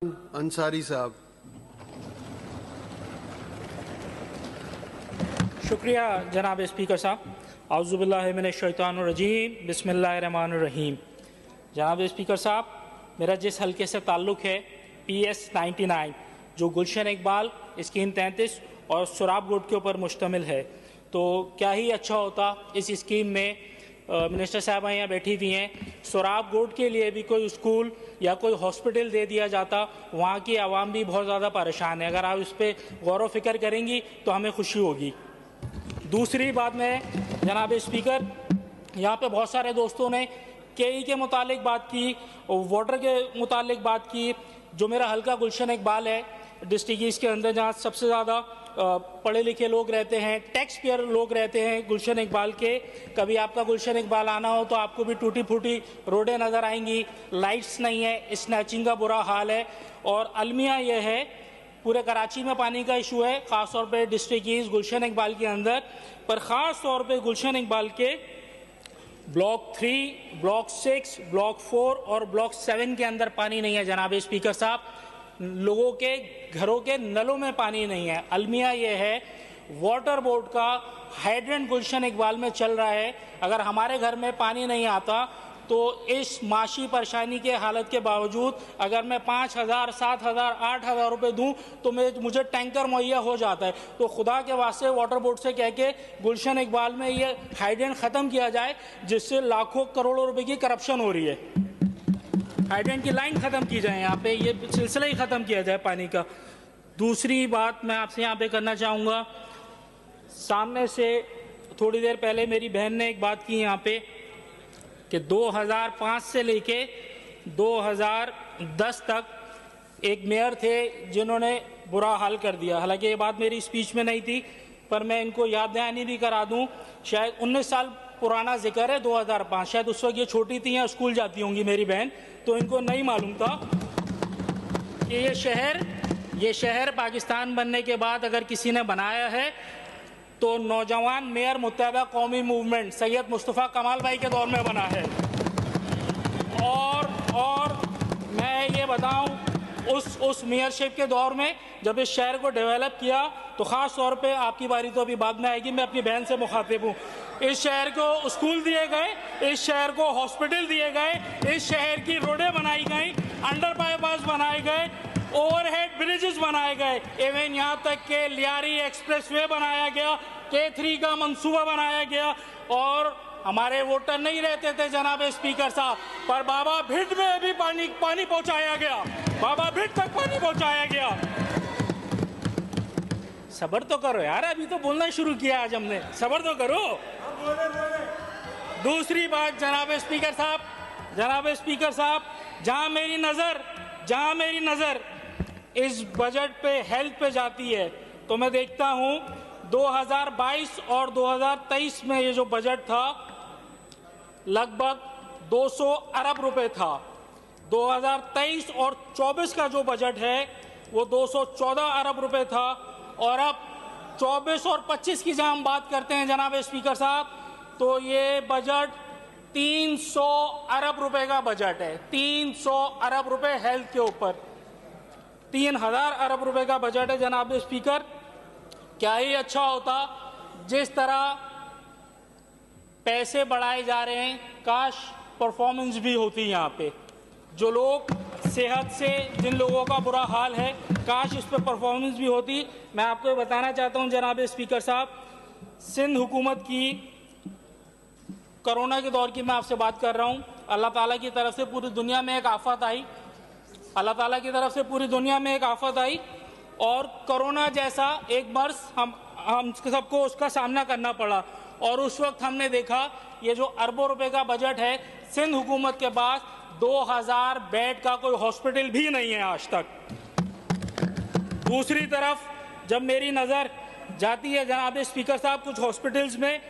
अंसारी साहब। शुक्रिया जनाब स्पीकर साहब। आउज़ुबिल्लाहिमिनश्शैतानिर्रजीम बिस्मिल्लाहिर्रहमानिर्रहीम। जनाब स्पीकर साहब, मेरा जिस हल्के से ताल्लुक़ है PS 99 जो गुलशन इकबाल स्कीम 33 और सुराब गोट के ऊपर मुश्तमिल है, तो क्या ही अच्छा होता इस स्कीम में मिनिस्टर साहबा यहाँ बैठी हुई हैं, सुराब गोट के लिए भी कोई स्कूल या कोई हॉस्पिटल दे दिया जाता। वहाँ की आवाम भी बहुत ज़्यादा परेशान है। अगर आप इस पर गौर व फिक्र करेंगी तो हमें खुशी होगी। दूसरी बात में जनाब स्पीकर, यहाँ पे बहुत सारे दोस्तों ने KE के मुतालिक बात की, वाटर के मुतालिक बात की। जो मेरा हल्का गुलशन इकबाल है डिस्ट्रिक्ट ईस्ट के अंदर, जहाँ सबसे ज़्यादा पढ़े लिखे लोग रहते हैं, टैक्स पेयर लोग रहते हैं गुलशन इकबाल के। कभी आपका गुलशन इकबाल आना हो तो आपको भी टूटी फूटी रोडें नज़र आएंगी, लाइट्स नहीं है, स्नैचिंग का बुरा हाल है। और अलमिया यह है, पूरे कराची में पानी का इशू है, ख़ास तौर पे डिस्ट्रिक्ट ईस्ट गुलशन इकबाल के अंदर, पर ख़ास तौर पे गुलशन इकबाल के ब्लॉक 3, ब्लॉक 6, ब्लॉक 4 और ब्लॉक 7 के अंदर पानी नहीं है। जनाब स्पीकर साहब, लोगों के घरों के नलों में पानी नहीं है। अलमिया ये है, वाटर बोर्ड का हाइड्रेंट गुलशन इकबाल में चल रहा है। अगर हमारे घर में पानी नहीं आता तो इस माशी परेशानी के हालत के बावजूद अगर मैं 5,000, 7,000, 8,000 रुपये दूँ तो मुझे टैंकर मुहैया हो जाता है। तो खुदा के वास्ते वाटर बोर्ड से कह के गुलशन इकबाल में ये हाइड्रेंट ख़त्म किया जाए, जिससे लाखों करोड़ों रुपए की करप्शन हो रही है। हाइड्रेंट की लाइन ख़त्म की जाए, यहाँ पे ये सिलसिला ही ख़त्म किया जाए पानी का। दूसरी बात मैं आपसे यहाँ पे करना चाहूँगा, सामने से थोड़ी देर पहले मेरी बहन ने एक बात की यहाँ पे कि 2005 से लेके 2010 तक एक मेयर थे जिन्होंने बुरा हाल कर दिया। हालांकि ये बात मेरी स्पीच में नहीं थी, पर मैं इनको याद दहानी भी करा दूं। शायद 19 साल पुराना जिक्र है, 2005, शायद उस वक्त ये छोटी थी या स्कूल जाती होंगी मेरी बहन, तो इनको नहीं मालूम था कि ये शहर पाकिस्तान बनने के बाद अगर किसी ने बनाया है तो नौजवान मेयर मुत्तहदा कौमी मूवमेंट सैयद मुस्तफ़ा कमाल भाई के दौर में बना है। और मैं ये बताऊं, उस मेयरशिप के दौर में जब इस शहर को डेवलप किया तो ख़ास तौर पे आपकी बारी तो अभी बाद में आएगी, मैं अपनी बहन से मुखातिब हूँ। इस शहर को स्कूल दिए गए, इस शहर को हॉस्पिटल दिए गए, इस शहर की रोडें बनाई गई, अंडर पास बनाए गए, ओवरहेड ब्रिजेस बनाए गए, इवन यहाँ तक के लियारी एक्सप्रेसवे बनाया गया, K3 का मंसूबा बनाया गया। और हमारे वोटर नहीं रहते थे जनाब स्पीकर साहब, पर बाबा भिट में भी पानी पहुंचाया गया, बाबा भिट तक पानी पहुंचाया गया। सब्र तो करो यार, अभी तो बोलना शुरू किया आज हमने, सब्र तो करो। दूसरी बात जनाब स्पीकर साहब, जहां मेरी नजर इस बजट पे हेल्थ पे जाती है तो मैं देखता हूं 2022 और 2023 में ये जो बजट था लगभग 200 अरब रुपए था। 2023 और 24 का जो बजट है वो 214 अरब रुपए था। और अब 24 और 25 की जब हम बात करते हैं जनाब स्पीकर साहब, तो ये बजट 300 अरब रुपए का बजट है। 300 अरब रुपए हेल्थ के ऊपर, 3,000 अरब रुपए का बजट है जनाब स्पीकर। क्या ही अच्छा होता जिस तरह पैसे बढ़ाए जा रहे हैं, काश परफॉर्मेंस भी होती यहाँ पे। जो लोग सेहत से, जिन लोगों का बुरा हाल है, काश इस पर परफॉर्मेंस भी होती। मैं आपको बताना चाहता हूँ जनाब स्पीकर साहब, सिंध हुकूमत की कोरोना के दौर की मैं आपसे बात कर रहा हूँ। अल्लाह ताला की तरफ से पूरी दुनिया में एक आफत आई, और कोरोना जैसा एक मर्ज हम सबको उसका सामना करना पड़ा। और उस वक्त हमने देखा ये जो अरबों रुपए का बजट है, सिंध हुकूमत के पास 2000 बेड का कोई हॉस्पिटल भी नहीं है आज तक। दूसरी तरफ जब मेरी नज़र जाती है जनाब स्पीकर साहब कुछ हॉस्पिटल्स में,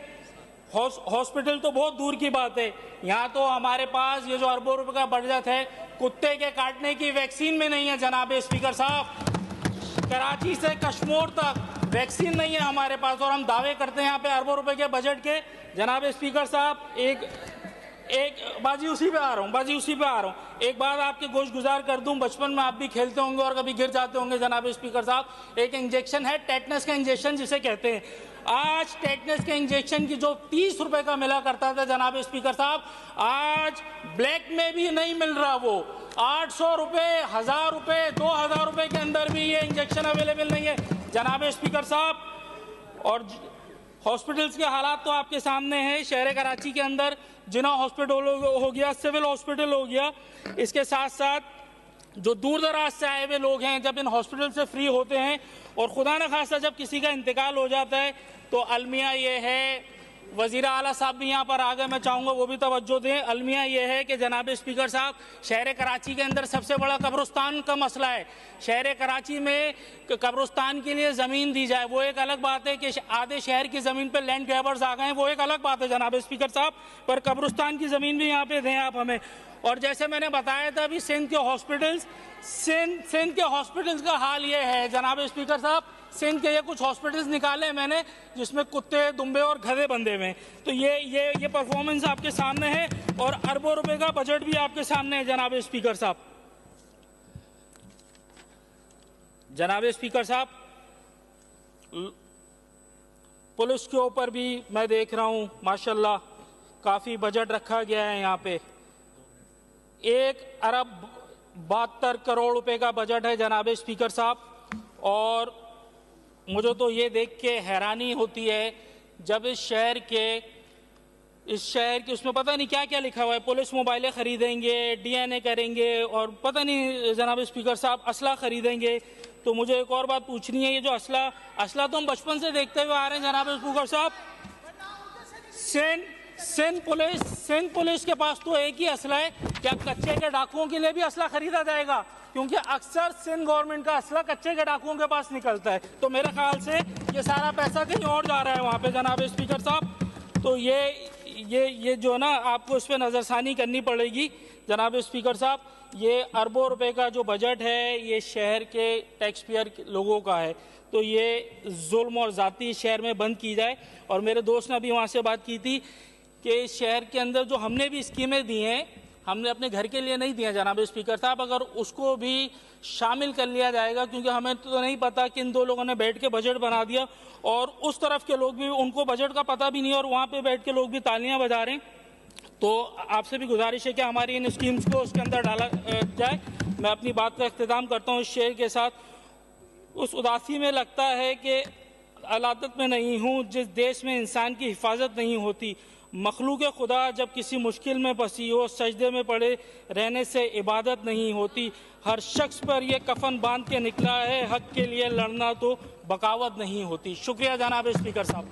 हॉस्पिटल तो बहुत दूर की बात है, यहाँ तो हमारे पास ये जो अरबों रुपए का बजट है, कुत्ते के काटने की वैक्सीन में नहीं है जनाब स्पीकर साहब। कराची से कश्मीर तक वैक्सीन नहीं है हमारे पास, और हम दावे करते हैं यहाँ पे अरबों रुपए के बजट के। जनाब स्पीकर साहब, एक बाजी उसी पे आ रहा हूँ। एक बात आपके गोश गुजार कर दूं, बचपन में आप भी खेलते होंगे और कभी गिर जाते होंगे जनाब स्पीकर साहब। एक इंजेक्शन है टेटनस का इंजेक्शन जिसे कहते हैं। आज टेटनस के इंजेक्शन की जो 30 रुपए का मिला करता था जनाब स्पीकर साहब, आज ब्लैक में भी नहीं मिल रहा। वो 800 रुपए, 1000 रुपए, 2000 रुपए के अंदर भी ये इंजेक्शन अवेलेबल नहीं है जनाब स्पीकर साहब। और हॉस्पिटल्स के हालात तो आपके सामने हैं। शहर कराची के अंदर जिना हॉस्पिटल हो गया, सिविल हॉस्पिटल हो गया, इसके साथ साथ जो दूर दराज से आए हुए लोग हैं जब इन हॉस्पिटल से फ्री होते हैं और खुदा न खास्ता जब किसी का इंतकाल हो जाता है तो अलमिया ये है, वज़ीर आला साहब भी यहाँ पर आ गए, मैं चाहूँगा वो भी तवज्जो दें। अलमिया ये है कि जनाब स्पीकर साहब, शहर कराची के अंदर सबसे बड़ा कब्रिस्तान का मसला है। शहर कराची में कब्रिस्तान के लिए ज़मीन दी जाए, वो एक अलग बात है कि आधे शहर की ज़मीन पर लैंड ग्रैबर्स आ गए हैं, वो एक अलग बात है जनाब स्पीकर साहब, पर कब्रिस्तान की ज़मीन भी यहाँ पे दें आप हमें। और जैसे मैंने बताया था अभी सिंध के हॉस्पिटल्स का हाल ये है जनाब स्पीकर साहब, सिंध के ये कुछ हॉस्पिटल्स निकाले मैंने जिसमें कुत्ते, दुम्बे और गधे बंधे हुए हैं। तो ये परफॉर्मेंस आपके सामने है और अरबों रुपए का बजट भी आपके सामने है जनाब स्पीकर साहब। जनाब स्पीकर साहब, पुलिस के ऊपर भी मैं देख रहा हूं माशाल्लाह काफी बजट रखा गया है। यहाँ पे 1 अरब 72 करोड़ रुपए का बजट है जनाब स्पीकर साहब। और मुझे तो ये देख के हैरानी होती है जब इस शहर के उसमें पता नहीं क्या क्या लिखा हुआ है। पुलिस मोबाइलें खरीदेंगे, डीएनए करेंगे और पता नहीं जनाब स्पीकर साहब असला खरीदेंगे। तो मुझे एक और बात पूछनी है, ये जो असला तो हम बचपन से देखते हुए आ रहे हैं जनाब स्पीकर साहब। सिंध पुलिस के पास तो एक ही असला है, क्या कच्चे के डाकुओं के लिए भी असला खरीदा जाएगा? क्योंकि अक्सर सिंध गवर्नमेंट का असला कच्चे के डाकुओं के पास निकलता है। तो मेरे ख्याल से ये सारा पैसा कहीं और जा रहा है वहाँ पे जनाब स्पीकर साहब। तो ये जो ना आपको इस पर नज़रसानी करनी पड़ेगी जनाब स्पीकर साहब। ये अरबों रुपए का जो बजट है ये शहर के टैक्स पेयर लोगों का है, तो ये जुल्म और ज़ाती शहर में बंद की जाए। और मेरे दोस्त ने अभी वहाँ से बात की थी कि शहर के अंदर जो हमने भी स्कीमें दी हैं, हमने अपने घर के लिए नहीं दिया जनाब स्पीकर साहब, अगर उसको भी शामिल कर लिया जाएगा, क्योंकि हमें तो नहीं पता कि इन 2 लोगों ने बैठ के बजट बना दिया और उस तरफ के लोग भी, उनको बजट का पता भी नहीं और वहाँ पे बैठ के लोग भी तालियां बजा रहे हैं। तो आपसे भी गुजारिश है कि हमारी इन स्कीम्स को उसके अंदर डाला जाए। मैं अपनी बात का इख्तिताम करता हूँ इस शेर के साथ। उस उदासी में लगता है कि अलादत में नहीं हूँ जिस देश में इंसान की हिफाजत नहीं होती। मखलूक खुदा जब किसी मुश्किल में फंसी हो, सजदे में पड़े रहने से इबादत नहीं होती। हर शख्स पर यह कफन बांध के निकला है, हक के लिए लड़ना तो बगावत नहीं होती। शुक्रिया जनाब स्पीकर साहब।